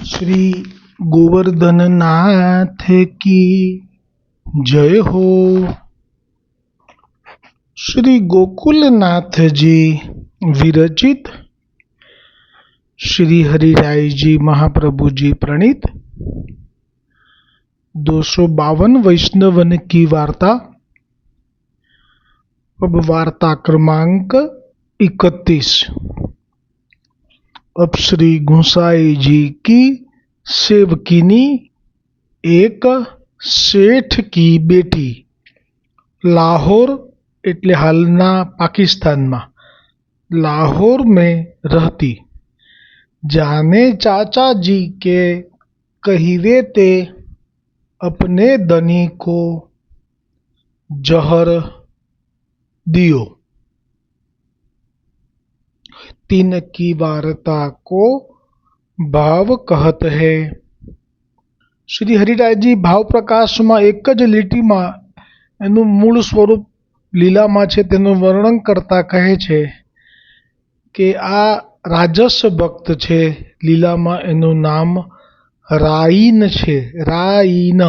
श्री गोवर्धन नाथ की जय हो। श्री गोकुलनाथ जी विरचित श्री हरिराय जी महाप्रभु जी प्रणीत 252 वैष्णवन की वार्ता। अब वार्ता क्रमांक 31। अब श्री गुसाई जी की सेवकिनी एक શેઠ की बेटी लाहौर એટલે હાલના પાકિસ્તાનમાં लाहौर में रहती। जाने चाचा जी के कहिवे ते अपने धनी को जहर दियो। तीन की वार्ता को भाव कहत है। श्री हरिरायजी भाव प्रकाशમાં એક જ લીટીમાં એનું મૂળ સ્વરૂપ લીલામાં છે તેનું વર્ણન કરતા કહે છે કે આ રાજસ ભક્ત છે। લીલામાં એનું નામ રાઈન છે। राइन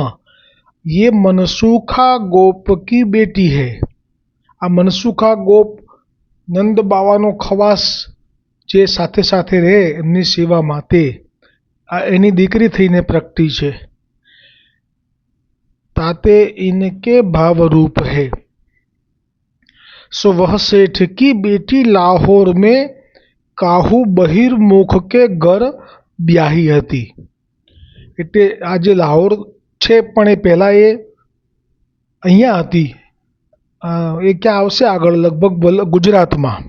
ये मनसूखा गोप की बेटी है। आ मनसूखा गोप नंद बाવાનો ખવાસ જે સાથે સાથે રહે એમની સેવામાં તે આ એની દીકરી થઈને પ્રગટી છે। ताते इनके भाव रूप है। सो वह सेठ की बेटी लाहौर में काहू बहिर्मुख के घर ब्याही हती। એટલે આ જે લાહોર છે પણ એ પહેલાં એ અહીંયા હતી। એ ક્યાં આવશે આગળ લગભગ ગુજરાતમાં।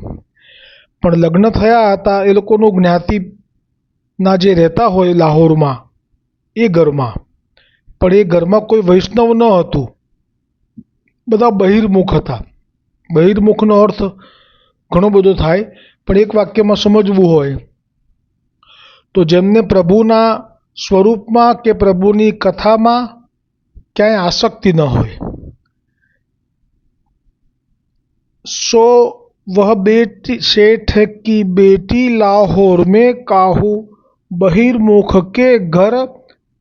પણ લગ્ન થયા હતા એ લોકોનું જ્ઞાતિના જે રહેતા હોય લાહોરમાં એ ઘરમાં। પણ એ ઘરમાં કોઈ વૈષ્ણવ ન હતું, બધા બહિર્મુખ હતા। બહિર્મુખનો અર્થ ઘણો બધો થાય પણ એક વાક્યમાં સમજવું હોય તો જેમને પ્રભુના સ્વરૂપમાં કે પ્રભુની કથામાં ક્યાંય આસક્તિ ન હોય। सो वह बेटी सेठ की बेटी लाहौर में काहू बहिर्मुख के घर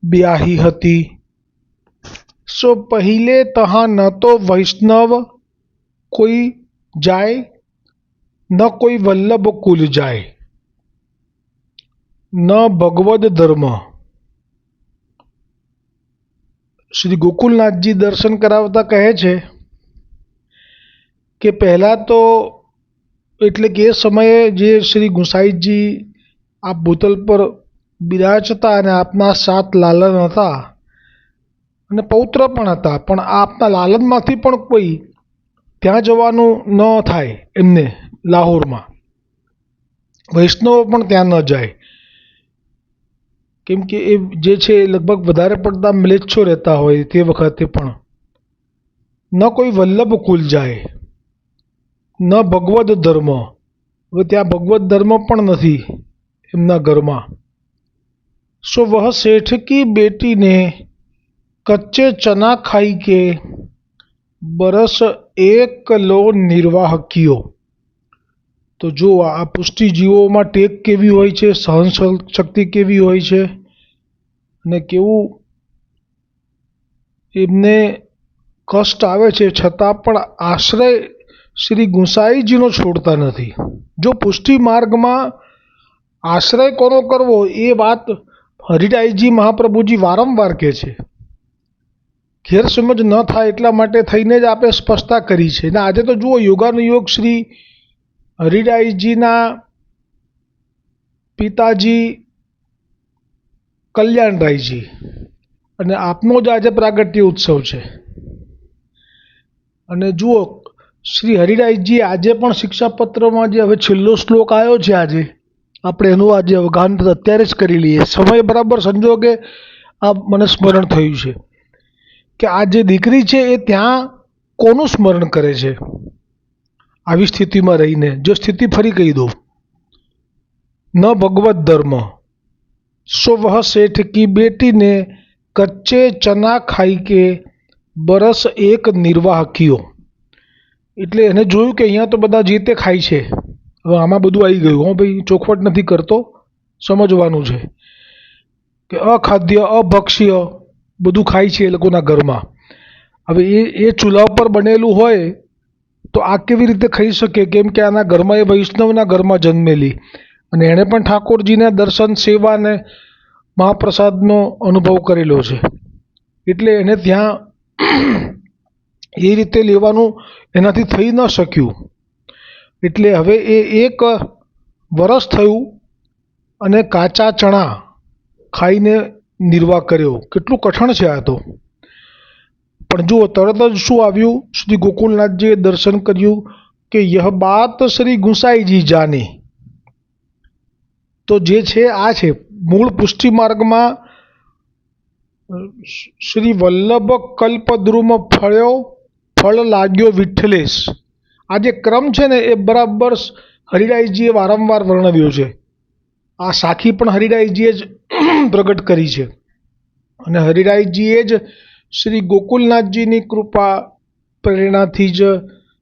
ब्याही हती। सो पहिले तहाँ न तो वैष्णव कोई जाए न कोई वल्लभ कुल जाए न भगवद धर्म। श्री गोकुलनाथ जी दर्शन करावता कहे छे કે પહેલાં તો એટલે કે એ સમયે જે શ્રી ગુસાઈજી આ ભૂતલ પર બિરાજતા અને આપના 7 લાલન હતા અને પૌત્ર પણ હતા, પણ આપના લાલનમાંથી પણ કોઈ ત્યાં જવાનું ન થાય એમને લાહોરમાં। વૈષ્ણવ પણ ત્યાં ન જાય કેમ કે એ જે છે લગભગ વધારે પડતા મ્લેચ્છો રહેતા હોય તે વખતે પણ। ન કોઈ વલ્લભ કુલ જાય ન ભગવદ ધર્મ। હવે ત્યાં ભગવદ ધર્મ પણ નથી એમના ઘરમાં। सो वह सेठ की बेटी ने कच्चे चना खाई के बरस एक लो निर्वाह कियो। तो जो आ પુષ્ટિજીવોમાં ટેક કેવી હોય છે, સહન શક્તિ કેવી હોય છે અને કેવું એમને કષ્ટ આવે છે છતાં પણ આશ્રય શ્રી ગુસાઈજીનો છોડતા નથી। જો પુષ્ટિ માર્ગમાં આશ્રય કોનો કરવો એ વાત હરિરાયજી મહાપ્રભુજી વારંવાર કહે છે। ગેરસમજ ન થાય એટલા માટે થઈને જ આપણે સ્પષ્ટતા કરી છે। ને આજે તો જુઓ યોગાનુયોગ શ્રી હરિરાયજીના પિતાજી કલ્યાણરાયજી અને આપનો જ આજે પ્રાગટ્ય ઉત્સવ છે। અને જુઓ શ્રી હરિરાયજી આજે પણ શિક્ષાપત્રમાં જે હવે છેલ્લો શ્લોક આવ્યો છે આજે આપણે એનું આજે અવગાહન અત્યારે જ કરી લઈએ। સમય બરાબર સંજોગે આ મને સ્મરણ થયું છે કે આ જે દીકરી છે એ ત્યાં કોનું સ્મરણ કરે છે આવી સ્થિતિમાં રહીને। જો સ્થિતિ ફરી કહી દઉં, ન ભગવત ધર્મ। सो वह सेठ की बेटी ने कच्चे चना खाई के बरस एक निर्वाह कियो। એટલે એને જોયું કે અહીંયા તો બધા જે તે ખાય છે, હવે આમાં બધું આવી ગયું। ભાઈ ચોખવટ નથી કરતો, સમજવાનું છે। કે અખાદ્ય અભક્ષ્ય બધું ખાય છે એ લોકોના ઘરમાં. હવે એ ચૂલા ઉપર બનેલું હોય તો આ કેવી રીતે ખાઈ શકે? કેમ કે આના ઘરમાં એ વૈષ્ણવના ઘરમાં જન્મેલી અને એણે પણ ઠાકોરજીના દર્શન સેવા અને મહાપ્રસાદનો અનુભવ કરેલો છે, એટલે એને ત્યાં એ રીતે લેવાનું એનાથી થઈ ન શક્યું. એટલે હવે એ 1 વરસ થયું અને કાચા ચણા ખાઈને નિર્વાહ કર્યો. કેટલું કઠણ છે આ તો! પણ જુઓ, તરત જ શું આવ્યું? શ્રી ગોકુલનાથજીએ દર્શન કર્યું કે યહ બાત શ્રી ગુસાઈજી જાની. તો જે છે આ છે મૂળ પુષ્ટિ માર્ગમાં શ્રી વલ્લભ કલ્પદ્રુમ ફળ્યો ફળ લાગ્યો વિઠ્ઠલેશ. આ જે ક્રમ છે ને એ બરાબર હરિરાયજીએ વારંવાર વર્ણવ્યો છે. આ સાખી પણ હરિરાયજીએ જ પ્રગટ કરી છે અને હરિરાયજીએ જ શ્રી ગોકુલનાથજીની કૃપા પ્રેરણાથી જ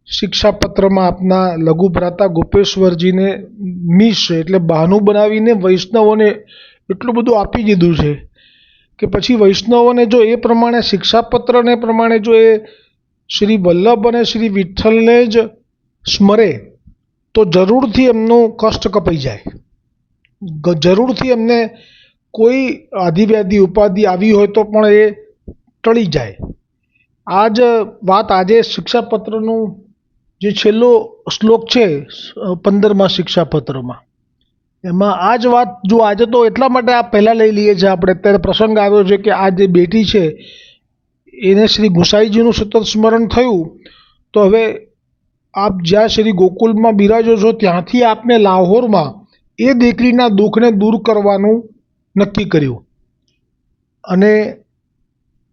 શિક્ષાપત્રમાં આપના લઘુ ભ્રાતા ગોપેશ્વરજીને એટલે બહાનું બનાવીને વૈષ્ણવોને એટલું બધું આપી દીધું છે કે પછી વૈષ્ણવોને જો એ પ્રમાણે શિક્ષાપત્રને પ્રમાણે જો એ શ્રી વલ્લભ અને શ્રી વિઠ્ઠલને જ સ્મરે તો જરૂરથી એમનું કષ્ટ કપાઈ જાય, જરૂરથી એમને કોઈ આધિવ્યાધિ ઉપાધિ આવી હોય તો પણ એ ટળી જાય. આ જ વાત આજે શિક્ષાપત્રનું જે છેલ્લો શ્લોક છે 15મા શિક્ષાપત્રમાં, એમાં આ જ વાત જો આજે તો એટલા માટે આ પહેલાં લઈ લઈએ છીએ આપણે, અત્યારે પ્રસંગ આવ્યો છે કે આ જે બેટી છે એને શ્રી ગુસાઈજીનું સતત સ્મરણ થયું તો હવે આપ જ્યાં શ્રી ગોકુલમાં બિરાજો છો ત્યાંથી આપને લાહોરમાં એ દીકરીના દુઃખને દૂર કરવાનું નક્કી કર્યું. અને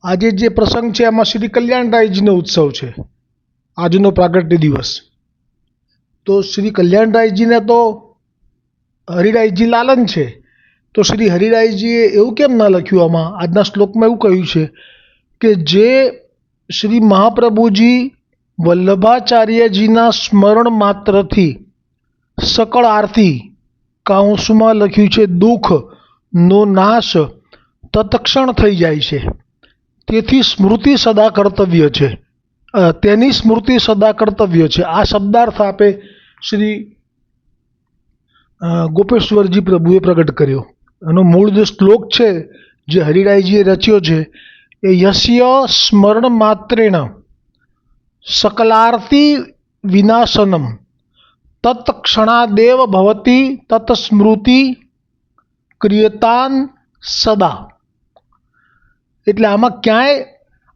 આજે જે પ્રસંગ છે એમાં શ્રી કલ્યાણરાયજીનો ઉત્સવ છે, આજનો પ્રાગટ્ય દિવસ. તો શ્રી કલ્યાણરાયજીને તો હરિરાયજી લાલન છે, તો શ્રી હરિરાયજીએ એવું કેમ ના લખ્યું? આમાં આજના શ્લોકમાં એવું કહ્યું છે કે જે શ્રી મહાપ્રભુજી વલ્લભાચાર્યજીના સ્મરણ માત્રથી સકળ આરતી, કાઉન્સમાં લખ્યું છે દુઃખનો નાશ તત્ક્ષણ થઈ જાય છે. તેથી સ્મૃતિ સદા કર્તવ્ય છે, તેની સ્મૃતિ સદા કર્તવ્ય છે. આ શબ્દાર્થ આપે શ્રી ગોપેશ્વરજી પ્રભુએ પ્રગટ કર્યો. એનો મૂળ જે શ્લોક છે જે હરિરાયજીએ રચ્યો છે એ યસ્ય સ્મરણ માત્રેણ સકલાર્તિ વિનાશનમ તત્ક્ષણાદેવ ભવતી તત્સ્મૃતિ ક્રિયતાન સદા. એટલે આમાં ક્યાંય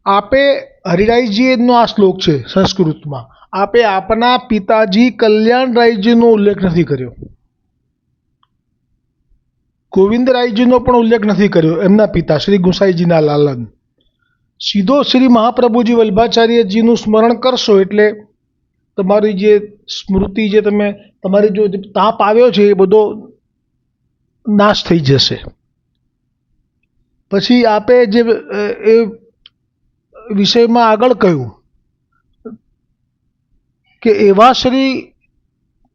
આપે હરિરાયજીનો આ શ્લોક છે સંસ્કૃતમાં, આપે આપના પિતાજી કલ્યાણરાયજીનો ઉલ્લેખ નથી કર્યો, ગોવિંદરાયજીનો પણ ઉલ્લેખ નથી કર્યો, એમના પિતા શ્રી ગુસાઈજીના લાલન. સીધો શ્રી મહાપ્રભુજી વલ્લભાચાર્યજીનું સ્મરણ કરશો એટલે તમારી જે સ્મૃતિ, જે તમારી જો તાપ આવ્યો છે એ બધો નાશ થઈ જશે. પછી આપે જે એ વિષયમાં આગળ કહ્યું કે એવા શ્રી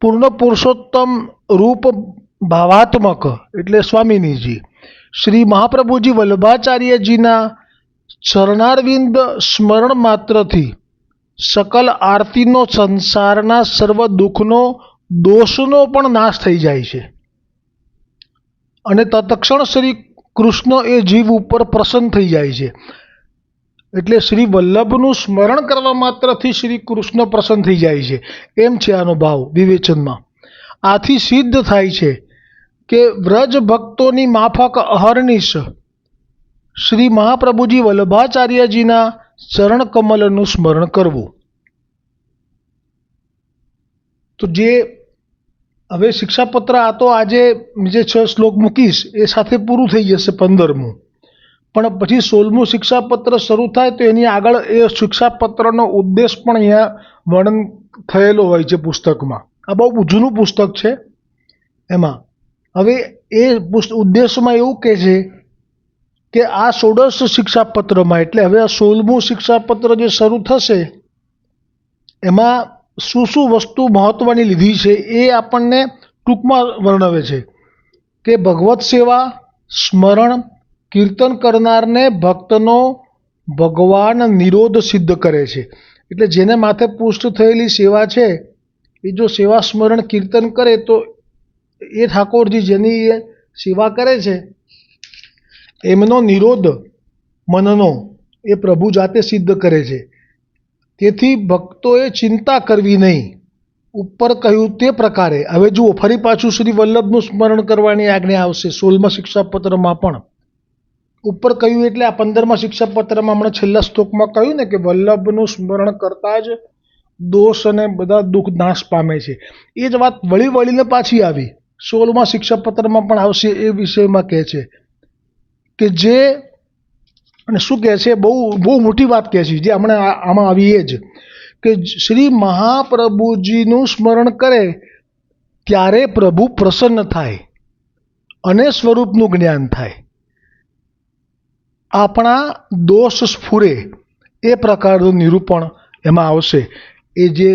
પૂર્ણ પુરુષોત્તમ રૂપ ભાવાત્મક એટલે સ્વામિનીજી શ્રી મહાપ્રભુજી વલ્લભાચાર્યજીના ચરણારવિંદ સ્મરણ માત્રથી સકલ આરતીનો સંસારના સર્વ દુઃખનો દોષનો પણ નાશ થઈ જાય છે અને તત્ક્ષણ શ્રી કૃષ્ણ એ જીવ ઉપર પ્રસન્ન થઈ જાય છે. એટલે શ્રી વલ્લભનું સ્મરણ કરવા માત્રથી શ્રી કૃષ્ણ પ્રસન્ન થઈ જાય છે, એમ છે આનો ભાવ વિવેચનમાં. આથી સિદ્ધ થાય છે કે વ્રજ ભક્તોની માફક અહર્નિશ શ્રી મહાપ્રભુજી વલ્લભાચાર્યજીના ચરણ કમલનું સ્મરણ કરવું. તો જે હવે શિક્ષાપત્ર આ તો આજે જે 6 શ્લોક મૂકીશ એ સાથે પૂરું થઈ જશે 15મું, પણ પછી 16મું શિક્ષાપત્ર શરૂ થાય તો એની આગળ એ શિક્ષાપત્રનો ઉદ્દેશ પણ અહીંયા વર્ણન થયેલો હોય છે પુસ્તકમાં. આ બહુ જૂનું પુસ્તક છે. એમાં હવે એ ઉદ્દેશમાં એવું કહે છે કે આ 16 શિક્ષાપત્રમાં, એટલે હવે આ 16મું શિક્ષાપત્ર જે શરૂ થશે એમાં શું શું વસ્તુ મહત્ત્વની લીધી છે એ આપણને ટૂંકમાં વર્ણવે છે કે ભગવત સેવા, સ્મરણ, કીર્તન કરનારને ભક્તનો ભગવાન નિરોધ સિદ્ધ કરે છે. એટલે જેને માથે પુષ્ટ થયેલી સેવા છે એ જો સેવા સ્મરણ કીર્તન કરે તો એ ઠાકોરજી જેની એ સેવા કરે છે એમનો નિરોધ મનનો એ પ્રભુ જાતે સિદ્ધ કરે છે. તેથી ભક્તોએ ચિંતા કરવી નહીં. ઉપર કહ્યું તે પ્રકારે હવે જુઓ ફરી પાછું શ્રી વલ્લભનું સ્મરણ કરવાની આજ્ઞા આવશે 16મા શિક્ષાપત્રમાં પણ. ઉપર કહ્યું એટલે આ 15મા શિક્ષાપત્રમાં હમણાં છેલ્લા શ્લોકમાં કહ્યું ને કે વલ્લભનું સ્મરણ કરતા જ દોષ અને બધા દુઃખ નાશ પામે છે. એ જ વાત વળી વળીને પાછી આવી 16મા શિક્ષાપત્રમાં પણ આવશે. એ વિષયમાં કહે છે કે જે અને શું કહે છે, બહુ મોટી વાત કહે છે જે હમણાં આમાં આવી એ જ કે શ્રી મહાપ્રભુજીનું સ્મરણ કરે ત્યારે પ્રભુ પ્રસન્ન થાય અને સ્વરૂપનું જ્ઞાન થાય. આપણા દોષ સ્ફુરે એ પ્રકારનું નિરૂપણ એમાં આવશે. એ જે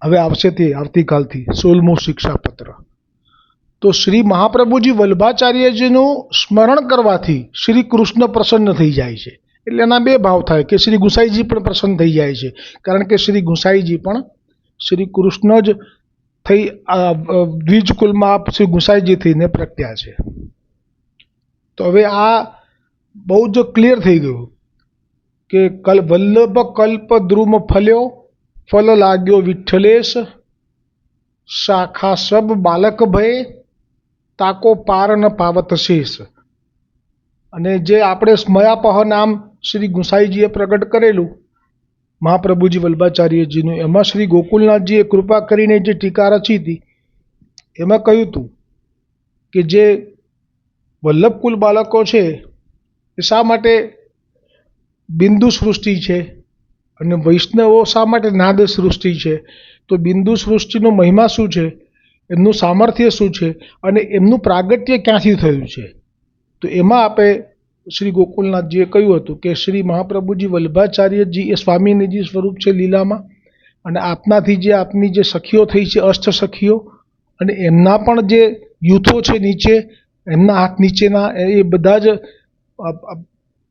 હવે આવશે તે આવતીકાલથી 16મું શિક્ષાપત્ર. તો શ્રી મહાપ્રભુજી વલ્લભાચાર્યજીનું સ્મરણ કરવાથી શ્રી કૃષ્ણ પ્રસન્ન થઈ જાય છે. એટલે એના બે ભાવ થાય કે શ્રી ગુસાઈજી પણ પ્રસન્ન થઈ જાય છે, કારણ કે શ્રી ગુસાઈજી પણ શ્રી કૃષ્ણ જ થઈ દ્વિજકુલમાં શ્રી ગુસાઈજી થઈને પ્રગટ્યા છે. તો હવે આ બહુ જ ક્લિયર થઈ ગયું કે વલ્લભ કલ્પ દ્રુમ ફલ્યો ફલ લાગ્યો વિઠ્ઠલેશ શાખા સબ બાલક ભય તાકો પાર ન પાવત શેષ. અને જે આપણે સ્મયાપહ નામ શ્રી ગુસાઈજીએ પ્રગટ કરેલું મહાપ્રભુજી વલ્લભાચાર્યજીનું, એમાં શ્રી ગોકુલનાથજીએ કૃપા કરીને જે ટીકા રચી હતી એમાં કહ્યું હતું કે જે વલ્લભકુલ બાળકો છે એ શા માટે બિંદુ સૃષ્ટિ છે અને વૈષ્ણવો શા માટે નાદ સૃષ્ટિ છે. તો બિંદુ સૃષ્ટિનો મહિમા શું છે, એમનું સામર્થ્ય શું છે અને એમનું પ્રાગટ્ય ક્યાંથી થયું છે. તો એમાં આપણે શ્રી ગોકુલનાથજીએ કહ્યું હતું કે શ્રી મહાપ્રભુજી વલ્લભાચાર્યજી એ સ્વામીજીનું સ્વરૂપ છે લીલામાં, અને આપનાથી જે આપની જે સખીઓ થઈ છે અષ્ટ સખીઓ, અને એમના પણ જે યુથો છે નીચે એમના હાથ નીચેના એ બધા જ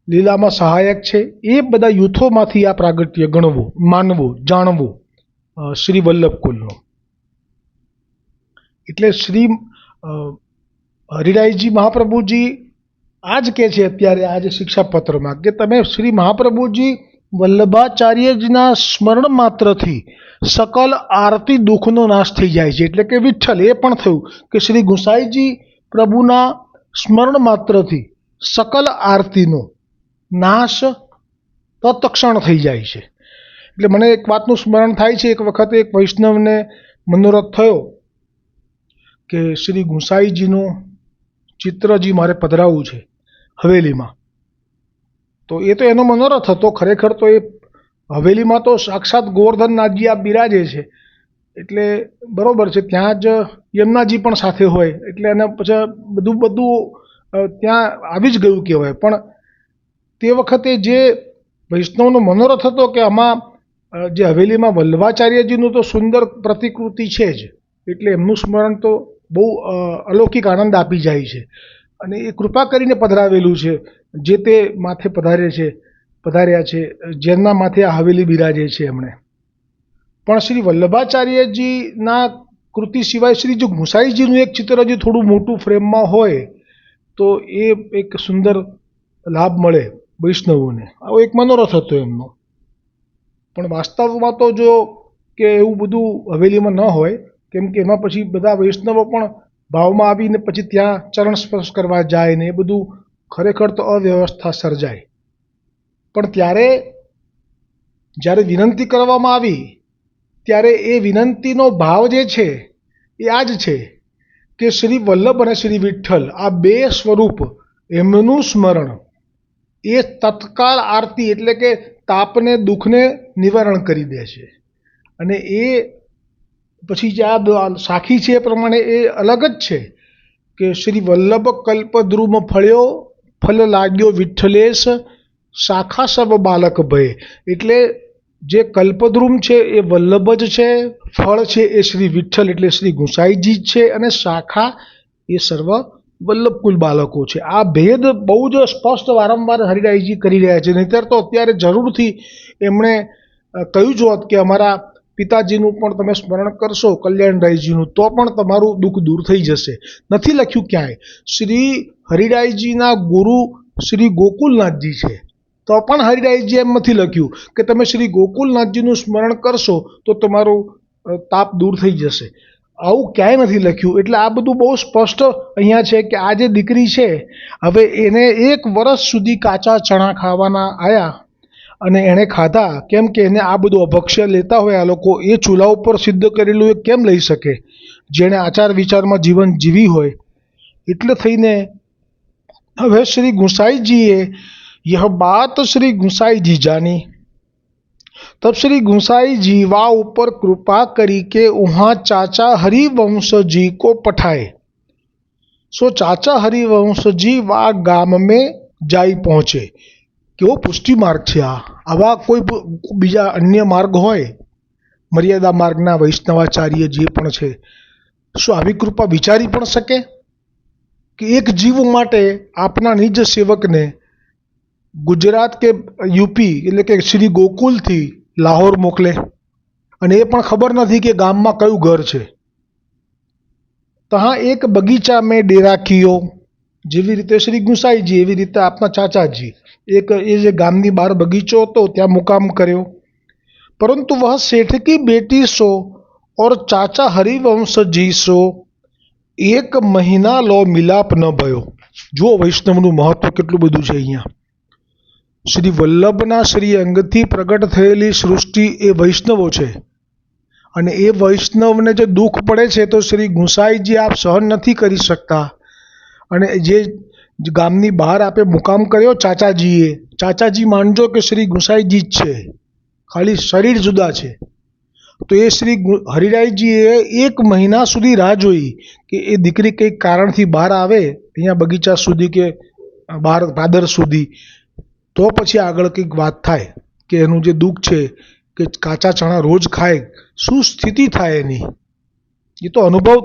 લીલામાં સહાયક છે. એ બધા યુથોમાંથી આ પ્રાગટ્ય ગણવું, માનવું, જાણવું શ્રી વલ્લભકુલનું. એટલે શ્રી હરિરાયજી મહાપ્રભુજી આ જ કહે છે અત્યારે આજે શિક્ષાપત્રમાં કે તમે શ્રી મહાપ્રભુજી વલ્લભાચાર્યજીના સ્મરણ માત્રથી સકલ આરતી દુઃખનો નાશ થઈ જાય છે. એટલે કે વિઠ્ઠલ એ પણ થયું કે શ્રી ગુસાઈજી પ્રભુના સ્મરણ માત્રથી સકલ આરતીનો નાશ તત્ક્ષણ થઈ જાય છે. એટલે મને એક વાતનું સ્મરણ થાય છે. એક વખતે એક વૈષ્ણવને મનોરથ થયો કે શ્રી ગુસાઈજીનું ચિત્રજી મારે પધરાવવું છે હવેલીમાં. તો એ તો એનો મનોરથ હતો. ખરેખર તો એ હવેલીમાં તો સાક્ષાત ગોવર્ધનનાથજી આ બિરાજે છે એટલે બરાબર છે, ત્યાં જ યમુનાજી પણ સાથે હોય એટલે એને પછી બધું ત્યાં આવી જ ગયું કહેવાય. પણ તે વખતે જે વૈષ્ણવનો મનોરથ હતો કે આમાં જે હવેલીમાં વલ્લભાચાર્યજીનું તો સુંદર પ્રતિકૃતિ છે જ, એટલે એમનું સ્મરણ તો બહુ અલૌકિક આનંદ આપી જાય છે. અને એ કૃપા કરીને પધરાવેલું છે જે તે માથે પધાર્યા છે જેમના માથે આ હવેલી બિરાજે છે એમણે. પણ શ્રી વલ્લભાચાર્યજીના કૃતિ સિવાય શ્રી જો ગુસાઈજીનું એક ચિત્ર જે થોડું મોટું ફ્રેમમાં હોય તો એ એક સુંદર લાભ મળે વૈષ્ણવોને. આવો એક મનોરથ હતો એમનો. પણ વાસ્તવમાં તો જો કે એવું બધું હવેલીમાં ન હોય, કેમ કે એમાં પછી બધા વૈષ્ણવો પણ ભાવમાં આવીને પછી ત્યાં ચરણ સ્પર્શ કરવા જાય ને એ બધું ખરેખર તો અવ્યવસ્થા સર્જાય. પણ જ્યારે વિનંતી કરવામાં આવી ત્યારે એ વિનંતીનો ભાવ જે છે એ આ જ છે કે શ્રી વલ્લભ અને શ્રી વિઠ્ઠલ આ બે સ્વરૂપ એમનું સ્મરણ એ તત્કાલ આરતી એટલે કે તાપને દુઃખને નિવારણ કરી દે છે. અને એ પછી જે આ સાખી છે એ પ્રમાણે એ અલગ જ છે કે શ્રી વલ્લભ કલ્પ દ્રુમ ફળ્યો ફલ લાગ્યો વિઠ્ઠલેશ શાખા સબ બાલક ભય. એટલે જે કલ્પદ્રુમ છે એ વલ્લભ જ છે, ફળ છે એ શ્રી વિઠ્ઠલ એટલે શ્રી ગુસાઈજી જ છે, અને શાખા એ સર્વ વલ્લભકુલ બાળકો છે. આ ભેદ બહુ જ સ્પષ્ટ વારંવાર હરિરાયજી કરી રહ્યા છે. નહીંતર તો અત્યારે જરૂરથી એમણે કહ્યું જ હોત કે અમારા પિતાજીનું પણ તમે સ્મરણ કરશો, કલ્યાણરાયજીનું, તો પણ તમારું દુઃખ દૂર થઈ જશે. નથી લખ્યું ક્યાંય. શ્રી હરિરાયજીના ગુરુ શ્રી ગોકુલનાથજી છે, તો પણ હરિરાયજી એમ નથી લખ્યું કે તમે શ્રી ગોકુલનાથજીનું સ્મરણ કરશો તો તમારું તાપ દૂર થઈ જશે. આવું ક્યાંય નથી લખ્યું. એટલે આ બધું બહુ સ્પષ્ટ અહીંયા છે કે આ જે દીકરી છે, હવે એને 1 વર્ષ સુધી કાચા ચણા ખાવાના આવ્યા અને એણે ખાધા. કેમ કે એને આ બધું અભક્ષ્ય લેતા હોય આ લોકો, એ ચૂલા ઉપર સિદ્ધ કરેલું એ કેમ લઈ શકે, જેણે આચાર વિચારમાં જીવન જીવી હોય. એટલે થઈને હવે શ્રી ગુસાઈજીએ यह बात श्री गुसाई जी जानी, तब श्री गुसाई जी वा ऊपर कृपा करी के वहाँ चाचा हरिवंश जी को पठाए. सो चाचा हरिवंश जी वा गाम में जाई पहुँचे. કેવો પુષ્ટિ માર્ગ છે આ. આવા કોઈ બીજા અન્ય માર્ગ હોય, મર્યાદા માર્ગના વૈષ્ણવાચાર્ય જે પણ છે, શું આવી કૃપા વિચારી પણ શકે કે એક જીવ માટે આપના નિજ સેવકને ગુજરાત કે યુપી એટલે કે શ્રી ગોકુલથી લાહોર મોકલે, અને એ પણ ખબર નથી કે ગામમાં કયું ઘર છે. તહાં એક બગીચા મેં ડેરા કિયો. જેવી રીતે શ્રી ગુસાઈજી એવી રીતે આપના ચાચાજી એક એ જે ગામની બહાર બગીચો હતો ત્યાં મુકામ કર્યો. પરંતુ વહ શેઠ કી બેટી સો और ચાચા હરિવંશજી સો 1 મહિના લો મિલાપ ન ભયો. જુઓ વૈષ્ણવનું મહત્વ કેટલું બધું છે અહીંયા. શ્રી વલ્લભના શ્રી અંગથી પ્રગટ થયેલી સૃષ્ટિ એ વૈષ્ણવો છે, અને એ વૈષ્ણવને જે દુઃખ પડે છે તો શ્રી ગુસાઈજી આપ સહન નથી કરી શકતા. અને જે ગામની બહાર આપે મુકામ કર્યો ચાચાજીએ, ચાચાજી માનજો કે શ્રી ગુસાઈજી જ છે, ખાલી શરીર જુદા છે. તો એ શ્રી હરિરાયજીએ 1 મહિના સુધી રાહ જોઈ કે એ દીકરી કંઈક કારણથી બહાર આવે અહીંયા બગીચા સુધી કે બહાર પાદર સુધી, તો પછી આગળ કંઈક વાત થાય કે એનું જે દુઃખ છે કે કાચા ચણા રોજ ખાય, શું સ્થિતિ થાય એની. એ તો અનુભવ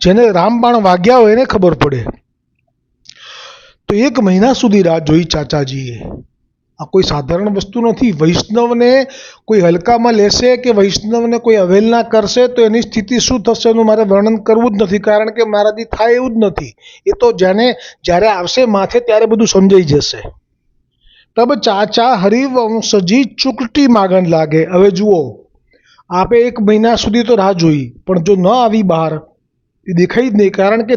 જેને રામબાણ વાગ્યા હોય એને ખબર પડે. તો 1 મહિના સુધી રાહ જોઈ ચાચાજીએ. આ કોઈ સાધારણ વસ્તુ નથી. વૈષ્ણવને કોઈ હલકામાં લેશે કે વૈષ્ણવને કોઈ અવહેલના કરશે તો એની સ્થિતિ શું થશે એનું મારે વર્ણન કરવું જ નથી, કારણ કે મારાથી થાય એવું જ નથી. એ તો જ્યારે આવશે માથે ત્યારે બધું સમજાઈ જશે. તબ ચાચા હરિવંશજી ચુકટી માગણ લાગે. હવે જુઓ, આપે 1 મહિના સુધી તો રાહ જોઈ, પણ જો ન આવી બહાર, એ દેખાઈ જ નહીં, કારણ કે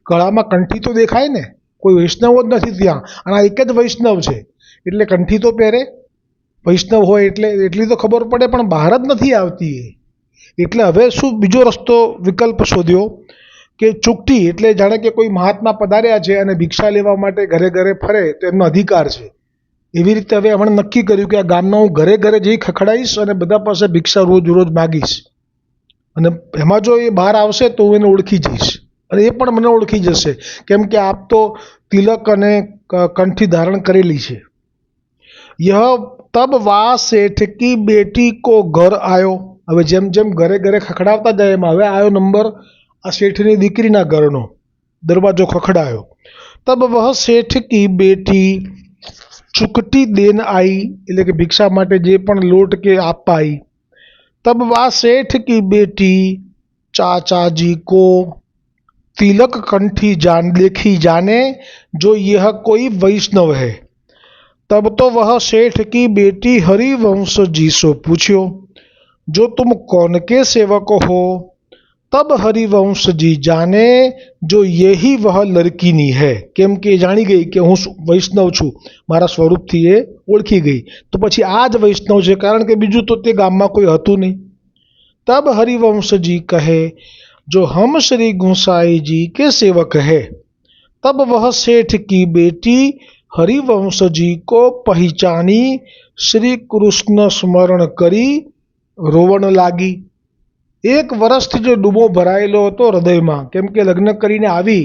ગળામાં કંઠી તો દેખાય ને, કોઈ વૈષ્ણવ જ નથી ત્યાં, અને આ એક જ વૈષ્ણવ છે એટલે કંઠી તો પહેરે. વૈષ્ણવ હોય એટલે એટલી તો ખબર પડે, પણ બહાર જ નથી આવતી. એટલે હવે શું બીજો રસ્તો વિકલ્પ શોધ્યો કે ચૂકટી, એટલે જાણે કે કોઈ મહાત્મા પધાર્યા છે અને ભિક્ષા લેવા માટે ઘરે ઘરે ફરે તો એમનો અધિકાર છે. એવી રીતે હવે એમણે નક્કી કર્યું કે આ ગામમાં હું ઘરે ઘરે જઈ ખખડાઈશ અને બધા પાસે ભિક્ષા રોજ રોજ માગીશ, અને એમાં જો એ બહાર આવશે તો હું એને ઓળખી જઈશ, અને એ પણ મને ઓળખી જશે, કેમ કે આપ તો તિલક અને કંઠી ધારણ કરેલી છે. યહ તબ વા શેઠ કી બેટી કો ઘર આયો. હવે જેમ જેમ ઘરે ઘરે ખખડાવતા જાય એમાં હવે આવ્યો નંબર આ શેઠની દીકરીના ઘરનો. દરવાજો ખખડાયો. તબ વહ શેઠ કી બેટી ચુકટી દેન आई, એટલે કે ભિક્ષા માટે જે પણ લોટ કે આપવા आई. तब वा सेठ की बेटी चाचा जी को तिलक कंठी देखी जाने जो यह कोई वैष्णव है. तब तो वह सेठ की बेटी हरिवंश जी से पूछ्यो, जो तुम कौन के सेवक हो. तब हरिवंश जी जाने जो यही वह लड़कीनी है. કેમ કે જાણી ગઈ કે હું વૈષ્ણવ છું, મારા સ્વરૂપથી એ ઓળખી ગઈ, તો પછી આ જ વૈષ્ણવ છે, કારણ કે બીજું તો તે ગામમાં કોઈ હતું નહીં. तब हरिवंश जी कहे, जो हम श्री गुसाई जी के सेवक है. तब वह सेठ की बेटी हरिवंश जी को पहचानी श्री कृष्ण स्मरण કરી રોવણ લાગી. 1 વર્ષથી જો ડૂબો ભરાયેલો હતો હૃદયમાં, કેમ કે લગ્ન કરીને આવી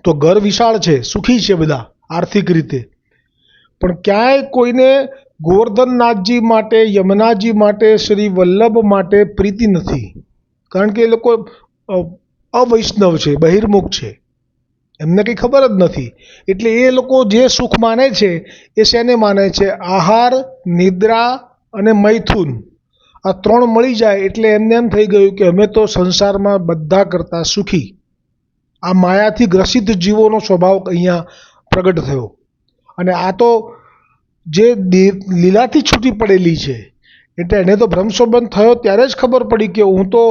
તો ઘર વિશાળ છે, સુખી છે બધા આર્થિક રીતે, પણ ક્યાંય કોઈને ગોવર્ધનનાથજી માટે, યમુનાજી માટે, શ્રી વલ્લભ માટે પ્રીતિ નથી, કારણ કે એ લોકો અવૈષ્ણવ છે, બહિર્મુખ છે. એમને કંઈ ખબર જ નથી. એટલે એ લોકો જે સુખ માને છે એ શેને માને છે? આહાર, નિદ્રા અને મૈથુન, આ 3 મળી જાય એટલે એમને એમ થઈ ગયું કે અમે તો સંસારમાં બધા કરતાં સુખી. આ માયાથી ગ્રસિત જીવોનો સ્વભાવ અહીંયા પ્રગટ થયો. અને આ તો જે લીલાથી છૂટી પડેલી છે, એટલે એને તો બ્રહ્મસંબંધ થયો ત્યારે જ ખબર પડી કે હું તો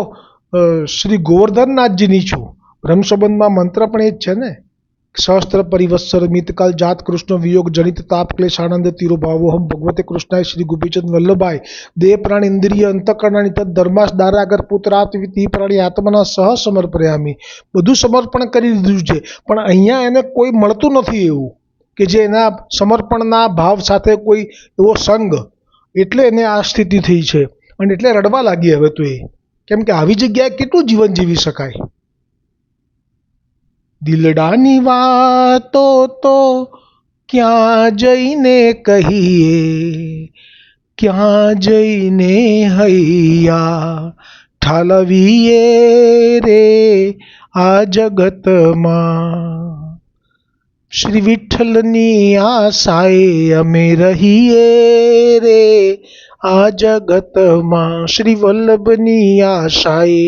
શ્રી ગોવર્ધનનાથજીની છું. બ્રહ્મસંબંધમાં મંત્ર પણ એ જ છે ને, સહસ્ત્ર પરિવત્સર મિતકાલ જાત કૃષ્ણ વિયોગ જનિત તાપ ક્લેશ આનંદ તીરો ભાવોહમ ભગવતે કૃષ્ણાય શ્રી ગોપીચંદ વલ્લભાય દેહ પ્રાણ ઇન્દ્રિય અંતકરણાની તદ ધર્માસ દારાગર પુત્રાત વિધિ પ્રાણી આત્મના સહ સમર્પયામી. બધું સમર્પણ કરી દીધું છે, પણ અહીંયા એને કોઈ મળતું નથી એવું કે જે એના સમર્પણના ભાવ સાથે કોઈ એવો સંગ, એટલે એને આ સ્થિતિ થઈ છે. અને એટલે રડવા લાગી હવે તો એ, કેમ કે આવી જગ્યાએ કેટલું જીવન જીવી શકાય. દિલડાની વાતો તો ક્યાં જઈને કહીએ, ક્યાં જઈને હૈયા ઠાલવીએ રે આ જગતમાં. શ્રી વિઠ્ઠલની આશાએ અમે રહીએ રે આ જગતમાં. શ્રી વલ્લભની આશાએ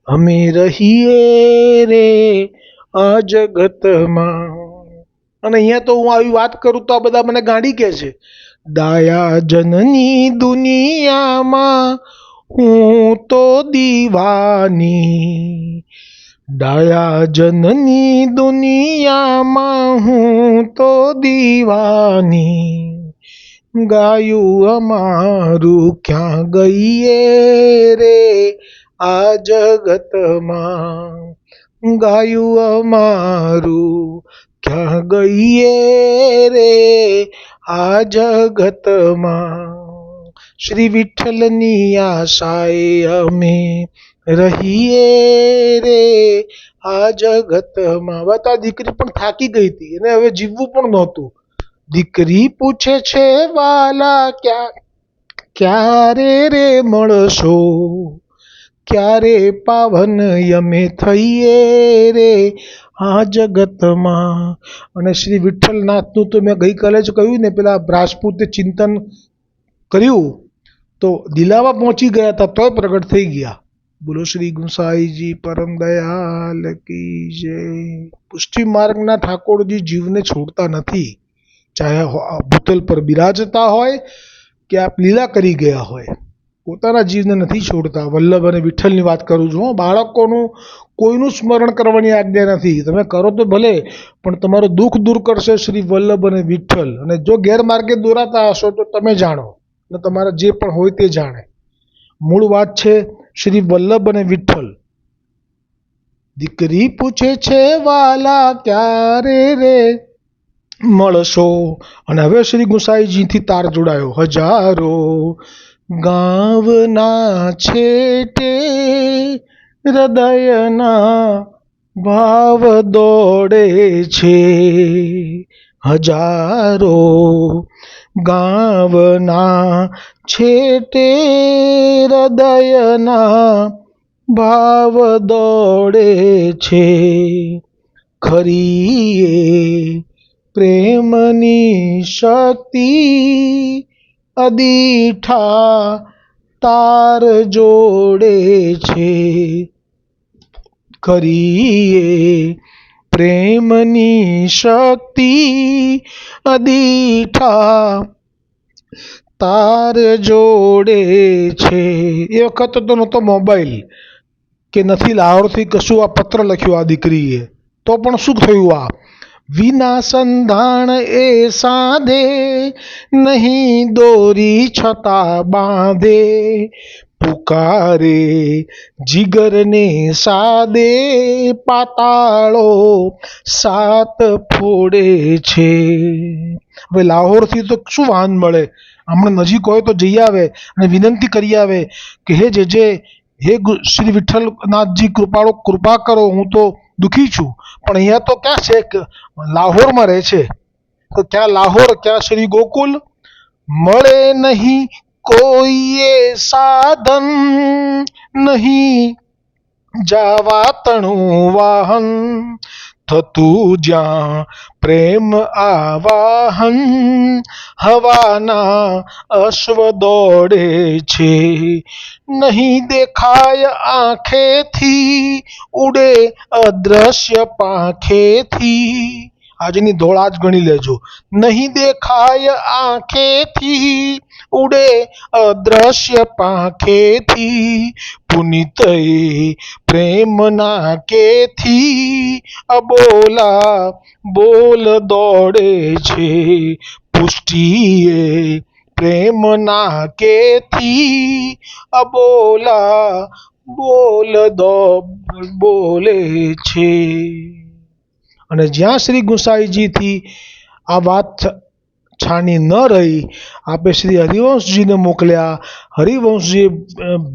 અમે રહીએ રે આ જગતમાં. અને અહીંયા તો હું આવી વાત કરું તો આ બધા મને ગાંડી કહે છે. દાયા જનની દુનિયામાં હું તો દીવાની, દાયા જનની દુનિયામાં હું તો દીવાની. ગાયું અમારું ક્યાં ગઈએ રે આ જગતમાં, ગાયું અમારું ક્યાં ગઈએ રે આ જગતમાં. શ્રી વિઠ્ઠલની આશાએ અમે રહીએ રે આ જગતમાં. વાત આ દીકરી પણ થાકી ગઈ હતી, એને હવે જીવવું પણ નહોતું. દીકરી પૂછે છે વાલા ક્યારે રે મળશો, ક્યારે પાવન અમે થઈએ રે આ જગતમાં. અને શ્રી વિઠ્ઠલનાથનું તો મેં ગઈકાલે જ કહ્યું ને, પેલા રાજપૂતે ચિંતન કર્યું તો દિલાવા પહોંચી ગયા હતા તોય પ્રગટ થઈ ગયા. બોલો શ્રી ગુંસાઈજી પરમ દયાલ કી જય. પુષ્ટિ માર્ગના ઠાકોરજી જીવને છોડતા નથી, ચાહે ભૂતલ પર બિરાજતા હોય કે આપ લીલા કરી ગયા હોય, પોતાના જીવને નથી છોડતા. વલ્લભ અને વિઠ્ઠલની વાત કરું છું. બાળકોનું કોઈનું સ્મરણ કરવાની આજ્ઞા નથી. તમે કરો તો ભલે, પણ તમારું દુઃખ દૂર કરશે શ્રી વલ્લભ અને વિઠ્ઠલ. અને જો ગેરમાર્ગે દોરાતા હશો તો તમે જાણો, અને તમારા જે પણ હોય તે જાણે. મૂળ વાત છે શ્રી વલ્લભ અને વિઠ્ઠલ. દીકરી પૂછે છે વાલા ક્યારે રે મળશો. અને હવે શ્રી ગુંસાઈજીથી તાર જોડાયો. હજારો ગાવના છેટે હૃદયના ભાવ દોડે છે, હજારો ગાવના છેટે હૃદયના ભાવ દોડે છે. ખરી પ્રેમની શક્તિ અદીઠા તાર જોડે છે. ખરી પ્રેમની શક્તિ અદીઠા તાર જોડે છે. એ વખત તો નહોતો મોબાઈલ કે નથી લાહોરથી કશું આ પત્ર લખ્યો આ દીકરીએ, તો પણ શું થયું? આ વિના સંધાણ એ સાધે નહીં દોરી છતાં બાંધે, પુકારે જીગરને સાદે પાતાળો સાત ફોડે છે. હવે લાહોરથી તો શું વાહન મળે? હમણાં નજીક હોય તો જઈ આવે અને વિનંતી કરી આવે કે હે હે શ્રી વિઠ્ઠલનાથજી કૃપા કરો, હું તો દુઃખી છું. પણ અહીંયા તો ક્યાં છે કે લાહોરમાં રહે છે, તો ક્યાં લાહોર, ક્યાં શ્રી ગોકુલ? મળે નહીં કોઈએ સાધન, નહીં જાવા તણું વાહન, થતું જ્યાં પ્રેમ આવાહન, હવાના અશ્વ દોડે છે, નહીં દેખાય આંખેથી, ઉડે અદ્રશ્ય પાંખેથી. આજની દોડ આજ ગણી લેજો. નહીં દેખાય આંખેથી, ઉડે અદ્રશ્ય પાંખેથી, પુનિત પ્રેમના કેથી, અબોલા બોલ દોડે છે, પુષ્ટિએ પ્રેમના કેથી, અબોલા બોલ બોલે છે. અને જ્યાં શ્રી ગુસાઈજીથી આ વાત છાની ન રહી, આપે શ્રી હરિવંશજીને મોકલ્યા. હરિવંશજીએ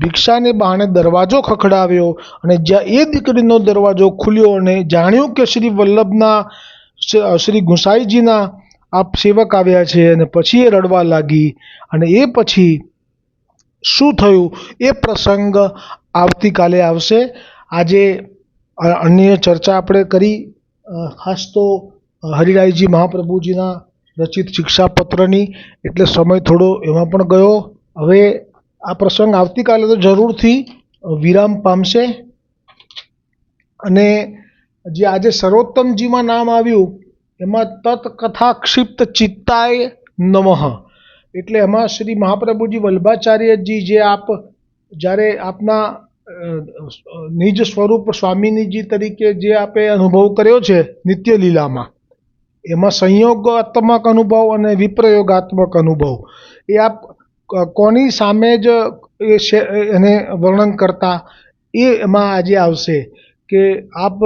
ભિક્ષાને બહાને દરવાજો ખખડાવ્યો અને જ્યાં એ દીકરીનો દરવાજો ખુલ્યો અને જાણ્યું કે શ્રી વલ્લભના શ્રી ગુસાઈજીના આપ સેવક આવ્યા છે, અને પછી એ રડવા લાગી. અને એ પછી શું થયું એ પ્રસંગ આવતીકાલે આવશે. આજે અન્ય ચર્ચા આપણે કરી, ખાસ તો હરિરાયજી મહાપ્રભુજીના રચિત શિક્ષાપત્રની, એટલે સમય થોડો એમાં પણ ગયો. હવે આ પ્રસંગ આવતીકાલે તો જરૂરથી વિરામ પામશે. અને જે આજે સર્વોત્તમજીમાં નામ આવ્યું એમાં તત્કથા ક્ષિપ્ત ચિત્તાય નમઃ, એટલે એમાં શ્રી મહાપ્રભુજી વલ્ભાચાર્યજી જે આપ જ્યારે આપના નિજ સ્વરૂપ સ્વામિનીજી તરીકે જે આપે અનુભવ કર્યો છે નિત્ય લીલામાં, એમાં સંયોગાત્મક અનુભવ અને વિપ્રયોગાત્મક અનુભવ, એ આપ કોની સામે જ એને વર્ણન કરતા એ એમાં આજે આવશે. કે આપ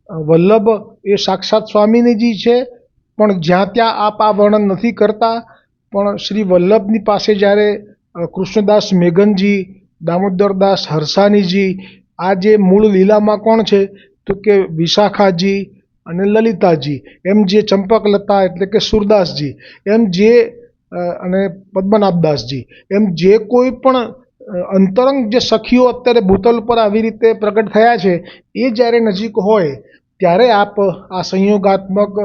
વલ્લભ એ સાક્ષાત સ્વામિનીજી છે, પણ જ્યાં ત્યાં આપ આ વર્ણન નથી કરતા. પણ શ્રી વલ્લભની પાસે જ્યારે કૃષ્ણદાસ મેઘનજી, દામોદરદાસ હરસાનીજી, આ જે મૂળ લીલામાં કોણ છે તો કે વિશાખાજી અને લલિતાજી, એમ જે ચંપકલતા એટલે કે સુરદાસજી, એમ જે અને પદ્મનાભદાસજી, એમ જે કોઈ પણ અંતરંગ જે સખીઓ અત્યારે ભૂતલ પર આવી રીતે પ્રગટ થયા છે, એ જ્યારે નજીક હોય ત્યારે આપ આ સંયોગાત્મક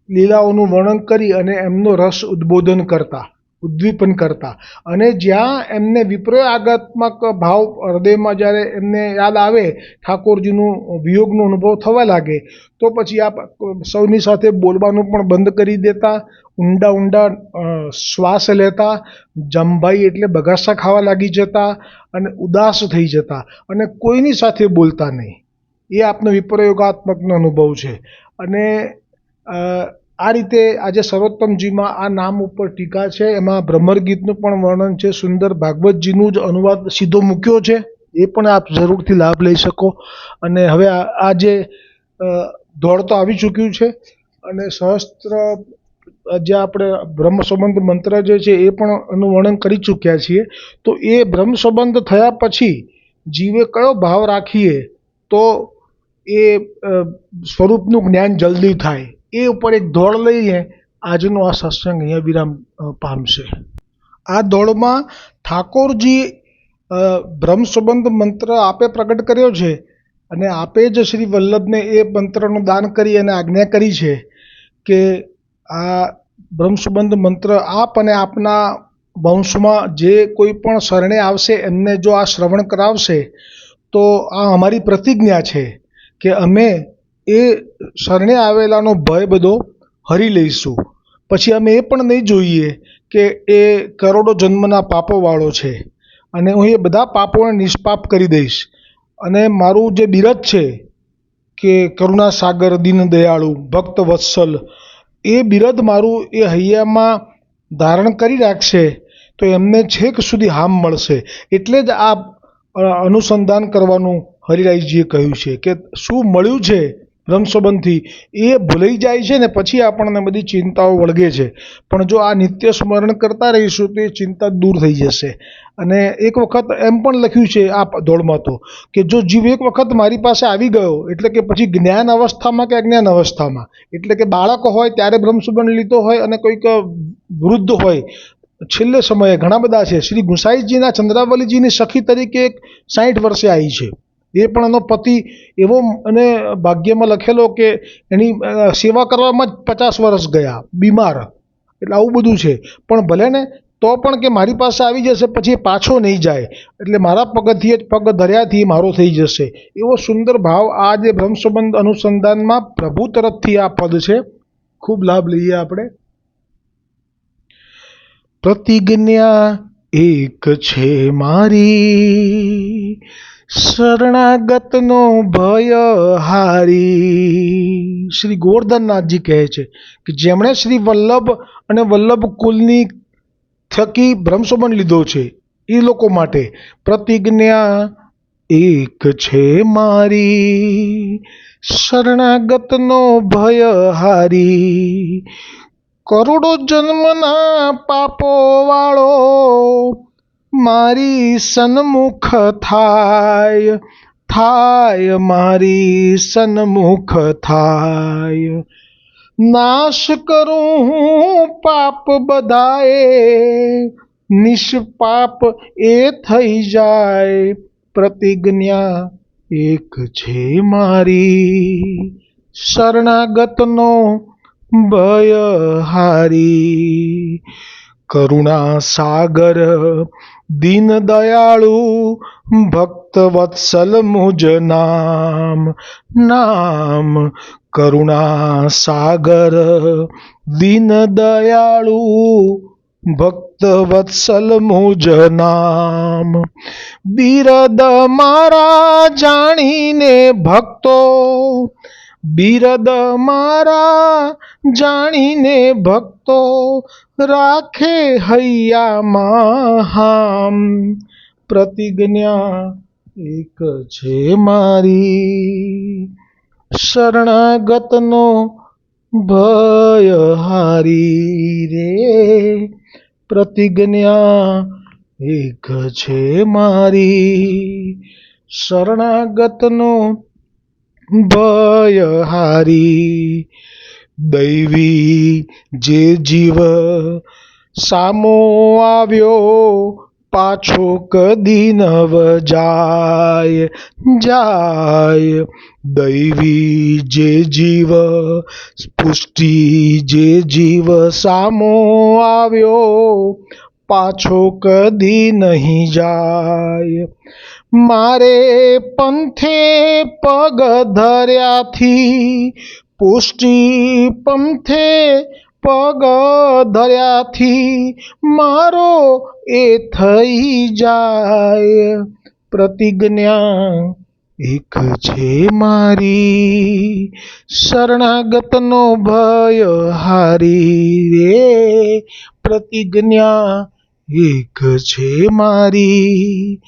લીલાઓનું વર્ણન કરી અને એમનો રસ ઉદ્બોધન કરતા, ઉદ્દીપન કરતા. અને જ્યાં એમને વિપ્રયોગાત્મક ભાવ હૃદયમાં જ્યારે એમને યાદ આવે, ઠાકોરજીનું વિયોગનો અનુભવ થવા લાગે, તો પછી આપ સૌની સાથે બોલવાનું પણ બંધ કરી દેતા, ઊંડા ઊંડા શ્વાસ લેતા, જમભાઈ એટલે બગાસા ખાવા લાગી જતા અને ઉદાસ થઈ જતા અને કોઈની સાથે બોલતા નહીં. એ આપનો વિપ્રયોગાત્મકનો અનુભવ છે. અને આ રીતે આજે સર્વોત્તમજીમાં આ નામ ઉપર ટીકા છે, એમાં ભ્રમર ગીતનું પણ વર્ણન છે, સુંદર ભાગવતજીનું જ અનુવાદ સીધો મૂક્યો છે, એ પણ આપ જરૂરથી લાભ લઈ શકો. અને હવે આ જે દોડ તો આવી ચૂક્યું છે અને સહસ્ત્ર જે આપણે બ્રહ્મ સંબંધ મંત્ર જે છે એ પણ એનું વર્ણન કરી ચૂક્યા છીએ. તો એ બ્રહ્મ સંબંધ થયા પછી જીવે કયો ભાવ રાખીએ તો એ સ્વરૂપનું જ્ઞાન જલ્દી થાય, એ ઉપર એક દોડ લઈએ. આજનો આ સત્સંગ અહીંયા વિરામ પામશે. આ દોડમાં ઠાકોરજી બ્રહ્મ સંબંધ મંત્ર આપે પ્રગટ કર્યો છે અને આપે જ શ્રી વલ્લભને એ મંત્રનું દાન કરી અને આજ્ઞા કરી છે કે આ બ્રહ્મ સંબંધ મંત્ર આપ અને આપના વંશમાં જે કોઈ પણ શરણે આવશે એમને જો આ શ્રવણ કરાવશે તો આ અમારી પ્રતિજ્ઞા છે કે અમે એ શરણે આવેલાનો ભય બધો હરી લઈશું. પછી અમે એ પણ નહીં જોઈએ કે એ કરોડો જન્મના પાપોવાળો છે, અને હું એ બધા પાપોને નિષ્પાપ કરી દઈશ. અને મારું જે બિરદ છે કે કરુણા સાગર, દીન દયાળુ, ભક્ત વત્સલ, એ બિરદ મારું એ હૈયામાં ધારણ કરી રાખશે તો એમને છેક સુધી હામ મળશે. એટલે જ આ અનુસંધાન કરવાનું હરિરાયજીએ કહ્યું છે કે શું મળ્યું છે બ્રહ્મ સંબંધથી એ ભૂલાઈ જાય છે ને પછી આપણને બધી ચિંતાઓ વળગે છે. પણ જો આ નિત્ય સ્મરણ કરતા રહીશું તો એ ચિંતા દૂર થઈ જશે. અને એક વખત એમ પણ લખ્યું છે આ દોડમાં તો કે જો જીવ એક વખત મારી પાસે આવી ગયો એટલે કે પછી જ્ઞાન અવસ્થામાં કે અજ્ઞાન અવસ્થામાં, એટલે કે બાળક હોય ત્યારે બ્રહ્મ સંબંધ લીધો હોય અને કોઈક વૃદ્ધ હોય, છેલ્લે સમયે ઘણા બધા છે. શ્રી ગુસાઈજીના ચંદ્રાવલીજીની સખી તરીકે એક 60 વર્ષે આવી છે, એ પણ એનો પતિ એવો અને ભાગ્યમાં લખેલો કે એની સેવા કરવામાં જ 50 વર્ષ ગયા બીમાર, એટલે આવું બધું છે. પણ ભલે ને તો પણ કે મારી પાસે આવી જશે પછી એ પાછો નહીં જાય, એટલે મારા પગથિયે જ પગ ધર્યાથી મારો થઈ જશે. એવો સુંદર ભાવ આ જે બ્રહ્મ સંબંધ અનુસંધાનમાં પ્રભુ તરફથી આ પદ છે. ખૂબ લાભ લઈએ આપણે. પ્રતિજ્ઞા એક છે મારી, શરણાગતનો ભય હારી. શ્રી ગોવર્ધનનાથજી કહે છે કે જેમણે શ્રી વલ્લભ અને વલ્લભ કુલની થકી બ્રહ્મસંબંધ લીધો છે એ લોકો માટે પ્રતિજ્ઞા એક છે મારી, શરણાગતનો ભય હારી. કરોડો જન્મના પાપો વાળો મારી સન્મુખ થાય, થાય મારી સન્મુખ થાય. નાશ કરું હું પાપ બધાએ, નિષ્પાપ એ થઈ જાય. પ્રતિજ્ઞા એક છે મારી, શરણાગતનો ભય હારી. કરુણા સાગર દીન દયાળુ ભક્ત વત્સલ મુજ નામ, નામ. કરુણા સાગર દીન દયાળુ ભક્ત વત્સલ મુજ નામ. બિરદ મારા જાણીને ભક્તો, બિરદ મારા જાણીને ભક્તો રાખે હૈયામાં હામ. પ્રતિજ્ઞા એક છે મારી, શરણાગતનો ભય હારી રે. પ્રતિજ્ઞા એક છે મારી, શરણાગતનો ભય હારી. દૈવી જે જીવ સામો આવ્યો પાછો કદી નવ જાય, જાય. દૈવી જે જીવ પુષ્ટિ જે જીવ સામો આવ્યો પાછો કદી નહીં જાય. મારે પંથે પગ ધર્યાથી, પુષ્ટિ પંથે પગ ધર્યાથી મારો એ થઈ જાય. પ્રતિજ્ઞા એક છે મારી, શરણાગતનો ભય હારી રે. પ્રતિજ્ઞા એક છે મારી,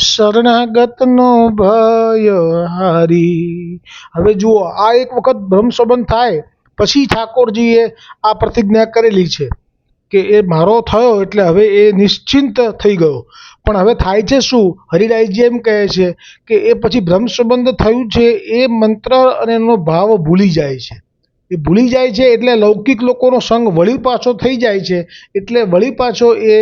શરણાગતનો ભય હારી. હવે જુઓ, આ એક વખત બ્રહ્મસંબંધ થાય પછી ઠાકોરજીએ આ પ્રતિજ્ઞા કરેલી છે કે એ મારો થયો એટલે હવે એ નિશ્ચિંત થઈ ગયો. પણ હવે થાય છે શું? હરિરાયજી એમ કહે છે કે એ પછી બ્રહ્મસંબંધ થયું છે એ મંત્ર અને એનો ભાવ ભૂલી જાય છે. એ ભૂલી જાય છે એટલે લૌકિક લોકોનો સંગ વળી પાછો થઈ જાય છે, એટલે વળી પાછો એ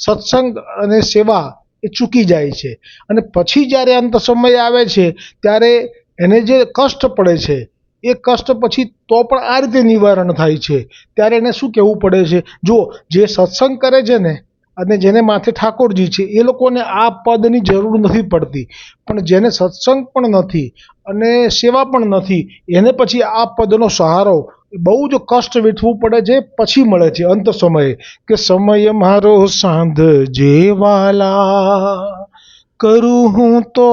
સત્સંગ અને સેવા એ ચૂકી જાય છે. અને પછી જ્યારે અંત સમય આવે છે ત્યારે એને જે કષ્ટ પડે છે એ કષ્ટ પછી તો પણ આ રીતે નિવારણ થાય છે. ત્યારે એને શું કહેવું પડે છે? જો જે સત્સંગ કરે છે ને અને જેને માથે ઠાકોરજી છે એ લોકોને આ પદની જરૂર નથી પડતી, પણ જેને સત્સંગ પણ નથી અને સેવા પણ નથી એને પછી આ પદનો સહારો બહુ જ કષ્ટ વેઠવું પડે છે. પછી મળે છે અંત સમયે કે સમય મારો સાંધજે વાલા, કરું હું તો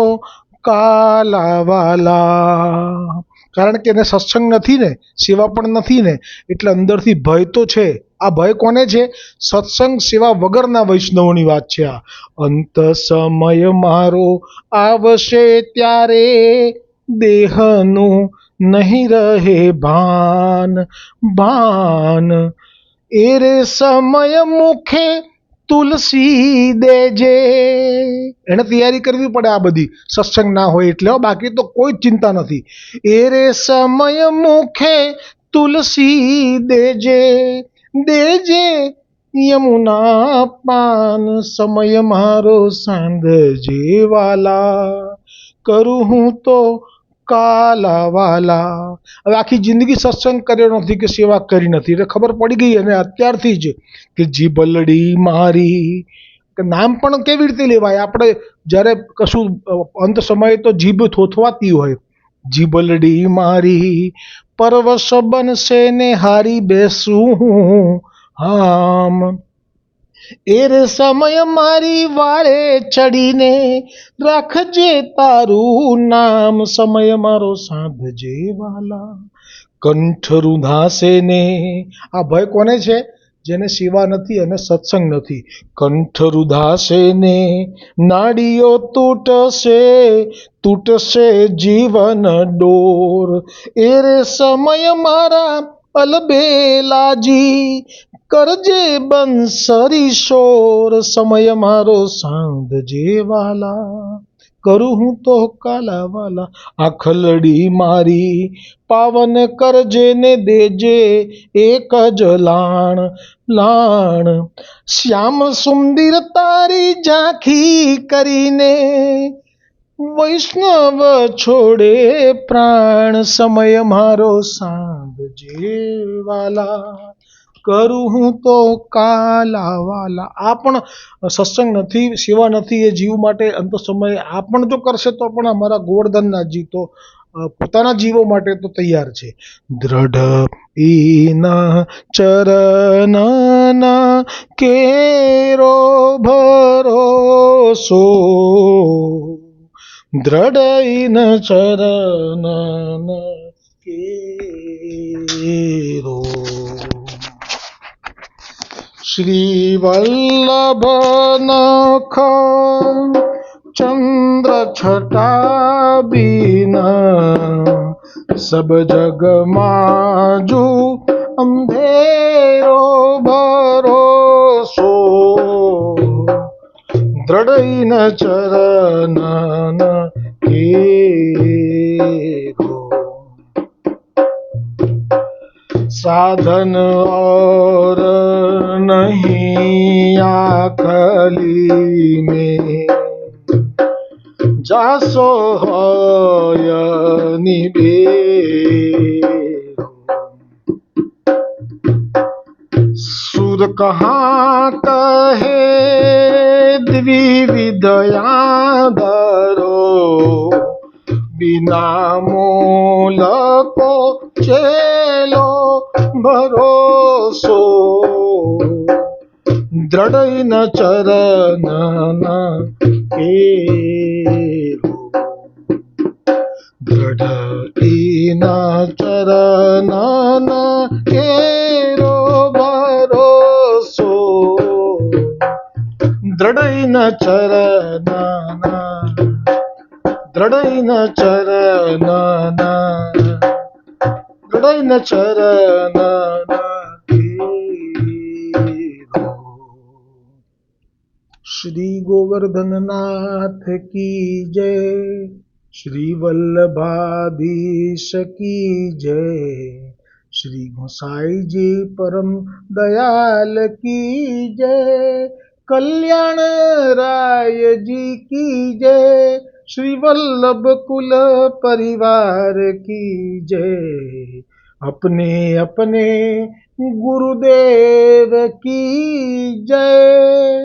કાલાવાલા. કારણ કે એને સત્સંગ નથી ને, સેવા પણ નથી ને, એટલે અંદરથી ભય તો છે. આ ભય કોને છે? સત્સંગ સેવા વગરના વૈષ્ણવોની વાત છે આ. અંત સમય મારો આવશે ત્યારે દેહનું નહીં રહે ભાન, ભાન. એ રે સમય મુખે તુલસી દેજે. એને તૈયારી કરવી પડે આ બધી, સત્સંગ ના હોય એટલે. બાકી તો કોઈ જ ચિંતા નથી. એ રે સમય મુખે તુલસી દેજે, દેજે યમુના પાન. સમય મારો સાંધજે વાલા, કરું હું તો કાલાવાલા. હવે આખી જિંદગી સત્સંગ કર્યો નથી કે સેવા કરી નથી એટલે ખબર પડી ગઈ અને અત્યારથી જ કે જીભલડી મારી, કે નામ પણ કેવી રીતે લેવાય. આપણે જ્યારે કશું અંત સમયે તો જીભ થોથવાતી હોય, જીભલડી મારી પરવશ બનશે ને હારી બેસું આમ. એ રે સમય મારી વાળે ચડીને રાખજે તારું નામ, સમય મારો સાંભજે વાલા કંઠ રૂંધાશે ને. આ ભય કોને છે? જેને સેવા નથી અને સત્સંગ નથી. કંઠ રૂંધાશે ને નાડીઓ તૂટશે, તૂટશે જીવન ડોર. એ રે સમય મારા અલબેલાજી કરજે બંસરી શોર, સમય મારો સાંધજે વાલા કરું હું તો કાલાવાલા. આખલડી મારી પાવન કરજે ને દેજે એક જ લાણ, લાણ. શ્યામ સુંદર તારી ઝાંખી કરીને વૈષ્ણવ છોડે પ્રાણ, સમય મારો સાંભજે વાલા કરું હું તો કાલાવાલા. આ પણ સત્સંગ નથી, સેવા નથી એ જીવ માટે અંત સમયે આ પણ જો કરશે તો પણ અમારા ગોવર્ધનનાથજી તો પોતાના જીવો માટે તો તૈયાર છે. દ્રઢ ઈના ચરણના કેરો ભરોસો, દ્રઢ ઈના ચરણના કેરો. શ્રી વલ્લભ નખ ચંદ્ર છટા બીના, સબ જગમાં જો અંધેરો ભરોસો, દ્રઢ ન ચરણ કેરો. साधन और नहीं आखली में, जासो होय निबेरो. सुर कहाँ कहे द्विविधया धरो, बिना मोल को चेलो भरोસો, દ્રઢ ન ચરણ કેરો. દ્રઢ ન ચરણ કેરો ભરોસો, દ્રઢ ન ચરણ, દ્રઢ ન ચરણ, દ્રઢ ન ચરણ કેરો. શ્રી ગોવર્ધનનાથ કી જય, શ્રી વલ્લભાધીશ કી જય, શ્રી ગોસાઈજી પરમ દયાલ કી જય, કલ્યાણ રાયજી કી જય, श्री वल्लभ कुल परिवार की जय, अपने अपने गुरुदेव की जय.